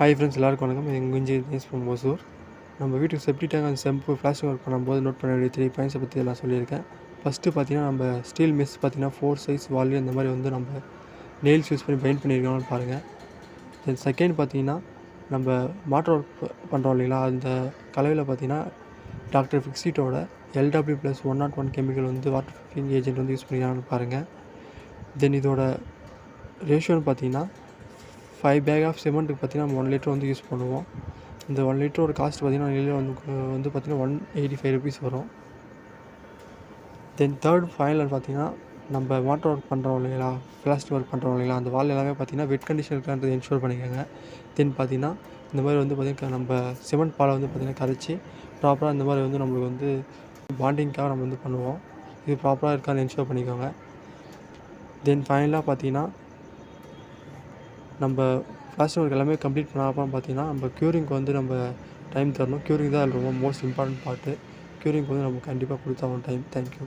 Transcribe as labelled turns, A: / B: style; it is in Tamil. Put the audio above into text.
A: ஹாய் ஃப்ரெண்ட்ஸ், எல்லாருக்கும் வணக்கம். இது உங்கள் இன்ஜினியர்ஸ் ஃப்ரம் ஓசூர். நம்ம வீட்டுக்கு செப்டி டேங்க் அண்ட் செம்பு பிளாஸ்டிக் ஒர்க் பண்ணும்போது நோட் பண்ண வேண்டிய 3 பாயிண்ட்ஸை பற்றி நான் சொல்லியிருக்கேன். ஃபஸ்ட்டு பார்த்தீங்கன்னா, நம்ம ஸ்டீல் மெஸ் பார்த்தீங்கன்னா 4 சைஸ் வால்யூ இந்த மாதிரி வந்து நம்ம நெயில்ஸ் யூஸ் பண்ணி பெயிண்ட் பண்ணியிருக்கோம்னு பாருங்கள். தென் செகண்ட் பார்த்தீங்கன்னா, நம்ம மாட்டர் ஒர்க் பண்ணுறோம் இல்லைங்களா, அந்த கலவையில் பார்த்தீங்கன்னா டாக்டர் ஃபிக்ஸிட்டோட LW+101 கெமிக்கல் வந்து வாட்டர் ப்ரூஃபிங் ஏஜென்ட் வந்து யூஸ் பண்ணிக்கிறான்னு பாருங்கள். தென் இதோட ரேஷியோன்னு பார்த்தீங்கன்னா 5 பேக் ஆஃப் சிமெண்ட்டுக்கு பார்த்தீங்கன்னா நம்ம 1 லிட்டர் வந்து யூஸ் பண்ணுவோம். இந்த 1 லிட்டரோட காஸ்ட் பார்த்தீங்கன்னா வெளியில் வந்து பார்த்தீங்கன்னா 185 ருபீஸ் வரும். தென் தேர்ட் ஃபைனல் பார்த்தீங்கன்னா, நம்ம வாட்டர் ஒர்க் பண்ணுறோம் இல்லைங்களா, பிளாஸ்டிக் ஒர்க் பண்ணுறோம் இல்லைங்களா, அந்த வால் எல்லாமே பார்த்தீங்கன்னா வெட் கண்டிஷன் இருக்கான்றது என்ஷூர் பண்ணிக்கோங்க. தென் பார்த்தீங்கன்னா இந்த மாதிரி வந்து பார்த்திங்கன்னா நம்ம சிமெண்ட் பாலை வந்து பார்த்திங்கன்னா கரைச்சி ப்ராப்பராக இந்த மாதிரி வந்து நம்மளுக்கு வந்து பாண்டிங்காக நம்ம வந்து பண்ணுவோம். இது ப்ராப்பராக இருக்கான்னு என்ஷூர் பண்ணிக்கோங்க. தென் ஃபைனலாக பார்த்தீங்கன்னா, நம்ம பிளாஸ்டிக் ஒர்க் எல்லாமே கம்ப்ளீட் பண்ண அப்புறம் பார்த்தீங்கன்னா, நம்ம க்யூரிங்க்கு வந்து நம்ம டைம் தரணும். க்யூரிங் தான் ரொம்ப மோஸ்ட் இம்பார்ட்டன்ட் பார்ட்டு. க்யூரிங்க்கு வந்து நம்ம கண்டிப்பாக கொடுத்தாகணும் டைம். தேங்க்யூ.